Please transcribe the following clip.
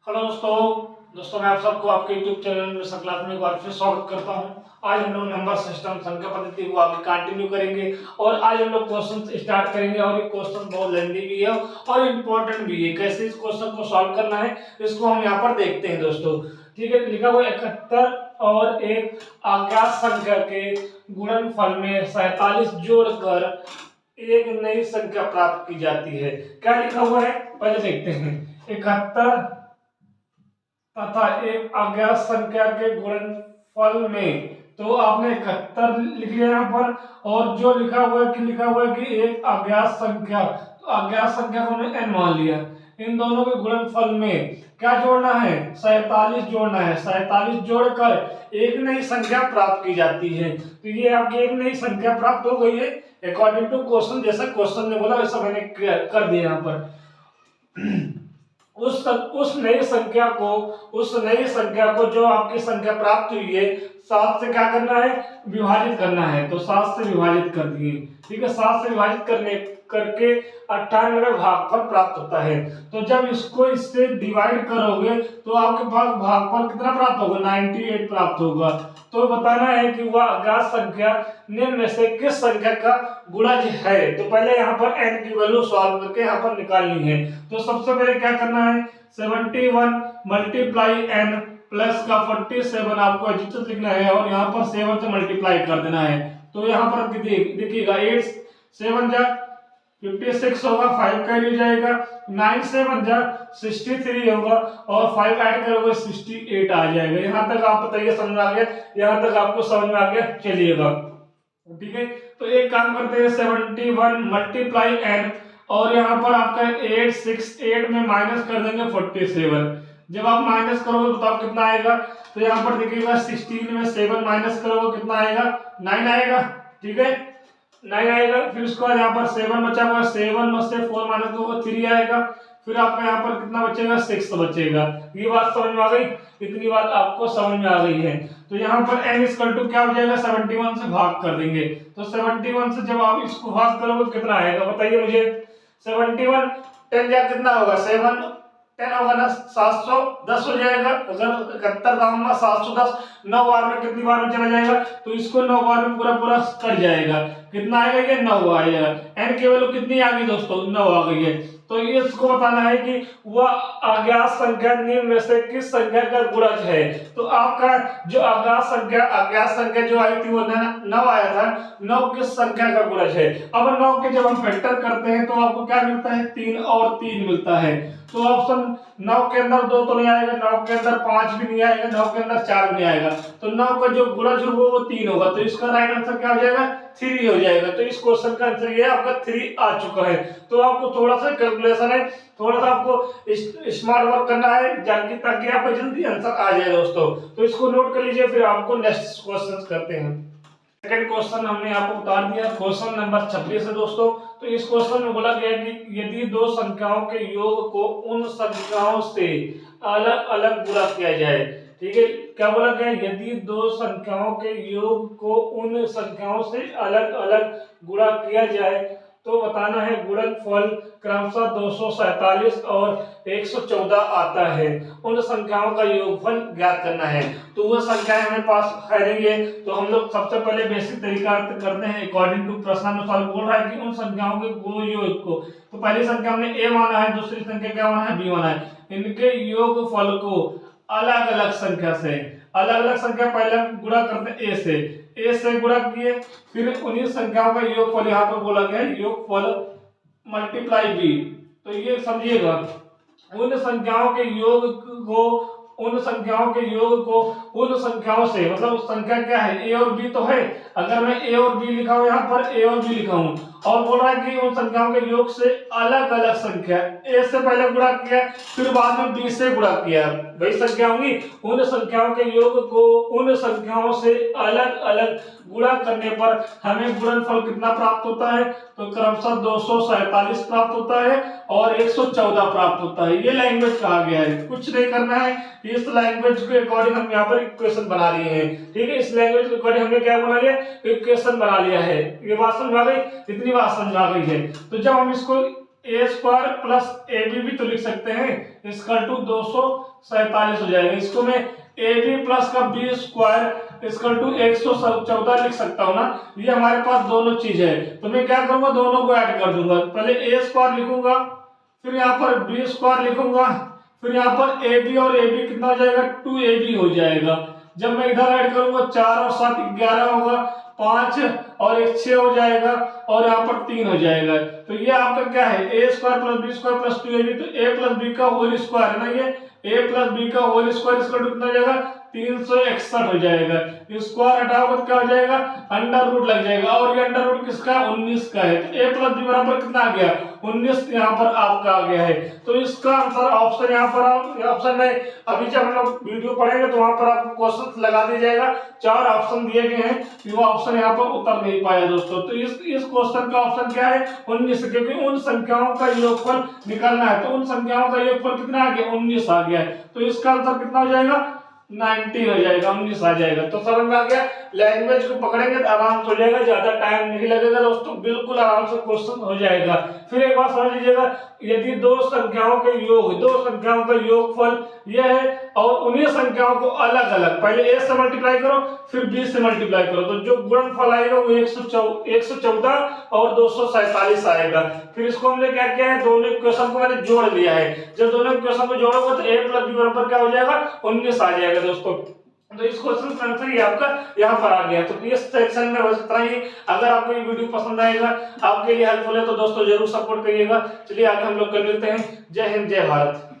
Hello दोस्तों मैं आप सबको आपके YouTube चैनल में क्लास में एक बार फिर स्वागत करता हूं। आज हम लोग नंबर सिस्टम संख्या पद्धति को आगे कंटिन्यू करेंगे और आज हम लोग क्वेश्चन स्टार्ट करेंगे और ये क्वेश्चन बहुत लेंथी भी है और इम्पोर्टेंट भी है। कैसे इस क्वेश्चन को सॉल्व करना है इसको हम यहाँ पर देखते हैं दोस्तों। ठीक है, लिखा हुआ 71 और एक अज्ञात संख्या के गुणनफल में 47 जोड़कर एक नई संख्या प्राप्त की जाती है। क्या लिखा हुआ है पहले देखते हैं। 71 तथा एक अज्ञात संख्या के गुणनफल में, तो आपने 71 लिख लिया यहाँ पर और जो लिखा हुआ है कि एक अज्ञात संख्या, तो अज्ञात संख्या को हमने n मान लिया। इन दोनों के गुणनफल में क्या जोड़ना है, 47 जोड़ना है। 47 जोड़कर एक नई संख्या प्राप्त की जाती है। तो ये आपकी एक नई संख्या प्राप्त हो गई है अकॉर्डिंग टू क्वेश्चन। जैसा क्वेश्चन ने बोला वैसा मैंने कर दिया यहाँ पर। उस नई संख्या को जो आपकी संख्या प्राप्त हुई है 7 से क्या करना है, विभाजित करना है। तो 7 से विभाजित कर दिए। ठीक है, 7 से विभाजित करके 98 भागफल प्राप्त होता है। तो जब इससे डिवाइड करोगे तो आपके पास भागफल कितना प्राप्त होगा, 98 प्राप्त होगा। तो बताना है कि वह अज्ञात संख्या निम्न में से किस संख्या का गुणज है। तो पहले यहाँ पर n की वैल्यू सॉल्व करके यहाँ पर निकालनी है। तो सबसे पहले क्या करना है, 71 मल्टीप्लाई n प्लस का 47 आपको एडिशन लिखना है और यहाँ पर 7 से मल्टीप्लाई कर देना है। तो यहाँ पर देखिएगा 8 7 जा 56 होगा, 5 कैरी जाएगा, 9 7 जा 63 होगा और 5 ऐड करोगे 68 आ जाएगा। यहाँ तक आप बताइए समझ में आ गया, यहाँ तक आपको समझ में आ गया, चलिएगा। ठीक है, तो एक काम करते हैं 71 मल्टीप्लाई n और यहाँ पर आपका 868 में माइनस कर देंगे 47। जब आप माइनस करोगे तो आप कितना आएगा, तो यहाँ पर देखिएगा 16 में 7 माइनस करोगे कितना आएगा, 9 आएगा। ठीक है, 9 आएगा। फिर उसके बाद यहाँ पर 7 बचा हुआ, 7 में से 4 माइनस करोगे 3 आएगा। फिर आपका यहाँ पर कितना बचेगा, 6 बचेगा। ये बात समझ में आ गई, इतनी बात आपको समझ में आ गई है। तो यहाँ पर n इक्वल टू क्या हो जाएगा, 71 से भाग कर देंगे। तो 71 से जब आप इसको भाग करोगे कितना आएगा बताइए मुझे। 71 10 जा कितना होगा, 7 10 होगा ना, 710 हो जाएगा। अगर 71 दाम में 710 9 बार में कितनी बार में चला जाएगा, तो इसको 9 बार में पूरा कट जाएगा। कितना आएगा, ये 9 आएगा। n की वैल्यू कितनी आ गई दोस्तों, 9 आ गई है। तो ये इसको बताना है कि वह अज्ञात संख्या निम्न में से किस संख्या का गुणज है। तो आपका जो अज्ञात संख्या जो आई थी वो 9 आया था, 9 किस संख्या का गुणज है। अब 9 के जब हम फैक्टर करते हैं तो आपको क्या मिलता है, 3 और 3 मिलता है। तो ऑप्शन 9 के अंदर 2 तो नहीं आएगा, 9 के अंदर 5 भी नहीं आएगा, 9 के अंदर 4 भी नहीं आएगा। तो 9 का जो गुणज होगा वो 3 होगा। तो इसका राइट आंसर क्या हो जाएगा, 3 हो जाएगा। तो इस क्वेश्चन का आंसर ये आपका 3 आ चुका है। तो आपको थोड़ा सा कैलकुलेशन है, थोड़ा सा आपको स्मार्ट वर्क करना है ताकि आपको जल्दी आंसर आ जाए दोस्तों। तो इसको नोट कर लीजिए, फिर आपको नेक्स्ट क्वेश्चन करते हैं। सेकंड क्वेश्चन हमने आपको बता दिया, क्वेश्चन नंबर 26 है दोस्तों। तो इस क्वेश्चन में बोला गया है कि यदि दो संख्याओं के योग को उन संख्याओं से अलग अलग गुणा किया जाए। ठीक है, क्या बोला गया, यदि दो संख्याओं के योग को उन संख्याओं से अलग अलग गुणा किया जाए तो बताना है गुणनफल क्रमशः 247 और 114 आता है। उन संख्याओं का योगफल ज्ञात करना है। तो वह संख्याएं हमारे पास है। तो हम लोग सबसे पहले बेसिक तरीका करते हैं अकॉर्डिंग टू प्रश्नानुसार। बोल रहा है कि उन संख्याओं के योग को, तो पहली संख्या हमने a माना है, दूसरी संख्या क्या माना है, b माना है। इनके योगफल को अलग अलग संख्या पहले हम गुणा करते हैं a से गुणा किए, फिर उन्हीं संख्याओं का योगफल यहाँ पर बोला गया है, योगफल मल्टीप्लाई b। तो ये समझिएगा, उन संख्याओं के योग को उन संख्याओं से, मतलब उस संख्या क्या है, a और b तो है। अगर मैं a और b लिखा हूं, यहाँ पर a और b लिखा हूं और बोल रहा है कि उन संख्याओं के योग से अलग अलग संख्या, a से पहले गुणा किया फिर बाद में b से गुणा किया, वही संख्या होंगी। उन संख्याओं के योग को उन संख्याओं से अलग अलग गुणा करने पर हमें गुणनफल कितना प्राप्त होता है, तो क्रमशः 247 प्राप्त होता है और 114 प्राप्त होता है। ये लैंग्वेज कहा गया है, कुछ नहीं करना है। इस लैंग्वेज के अकॉर्डिंग हम यहाँ पर इक्वेशन बना लिए हैं। ठीक है, इस लैंग्वेज के अकॉर्डिंग हमने क्या बना लिया, इक्वेशन बना लिया है। ये बात समझ आ गई, इतनी बात समझ आ गई है। तो जब हम इसको ए स्क्वायर प्लस ए बी भी तो लिख सकते हैं, इसका टू 247 हो जाएगा। इसको मैं ए बी प्लस का बी स्क्वायर इसका टू 114 लिख सकता हूँ ना। ये हमारे पास दोनों चीज है, तो मैं क्या करूंगा, दोनों को ऐड कर दूंगा। पहले ए स्क्वायर लिखूंगा, फिर यहाँ पर बी स्क्वायर लिखूंगा, फिर यहाँ पर ए बी और ए बी कितना हो जाएगा, 2ab हो जाएगा। जब मैं इधर ऐड करूंगा 4 और 7 11 होगा, 5 और 1 6 हो जाएगा, और यहाँ पर 3 हो जाएगा। तो ये आपका क्या है, A square plus B square plus 2ab, तो ए प्लस बी का होल स्क्वायर है ना, ये ए प्लस बी का होल स्क्वायर इसका कितना हो जाएगा, 361 हो जाएगा। स्क्वायर हटाओगे तो क्या हो जाएगा, अंडर रूट लग जाएगा, और ये अंडर रूट किसका है, 19 का है। तो ए प्लस बी बराबर कितना आ गया, 19 यहाँ पर आपका आ गया है। तो इसका आंसर ऑप्शन यहाँ पर ऑप्शन में अभी जब हम लोग वीडियो पढ़ेंगे तो वहां पर आपको क्वेश्चन लगा दिया जाएगा, 4 ऑप्शन दिए गए हैं, वो ऑप्शन यहाँ पर उतर नहीं पाया दोस्तों। तो इस क्वेश्चन का ऑप्शन क्या है, 19, क्योंकि उन संख्याओं का योगफल निकालना है। तो उन संख्याओं का योगफल कितना आ गया, 19 आ गया है। तो इसका आंसर कितना हो जाएगा, 19 हो जाएगा, 19 आ जाएगा। तो समझ में आ गया, लैंग्वेज को पकड़ेंगे तो आराम से हो जाएगा, ज्यादा टाइम नहीं लगेगा दोस्तों, बिल्कुल आराम से क्वेश्चन हो जाएगा। फिर एक बात समझ लीजिएगा, यदि दो संख्याओं का योगफल यह है, और उन्हीं संख्याओं को अलग अलग पहले a से मल्टीप्लाई करो, फिर b से मल्टीप्लाई करो, तो जो गुणनफल आएगा वो 114 और 247 आएगा। फिर इसको हमने क्या किया है, दोनों इक्वेशन को मैंने जोड़ लिया है। जब दोनों इक्वेशन को जोड़ोगे तो a प्लस बी बराबर क्या हो जाएगा, 19 आ जाएगा दोस्तों। तो इस क्वेश्चन का आंसर ये आपका यहाँ पर आ गया। तो इस सेक्शन में बस इतना ही। अगर आपको ये वीडियो पसंद आएगा, आपके लिए हेल्पफुल है, तो दोस्तों जरूर सपोर्ट करिएगा। चलिए आगे हम लोग कर लेते हैं। जय हिंद, जय भारत।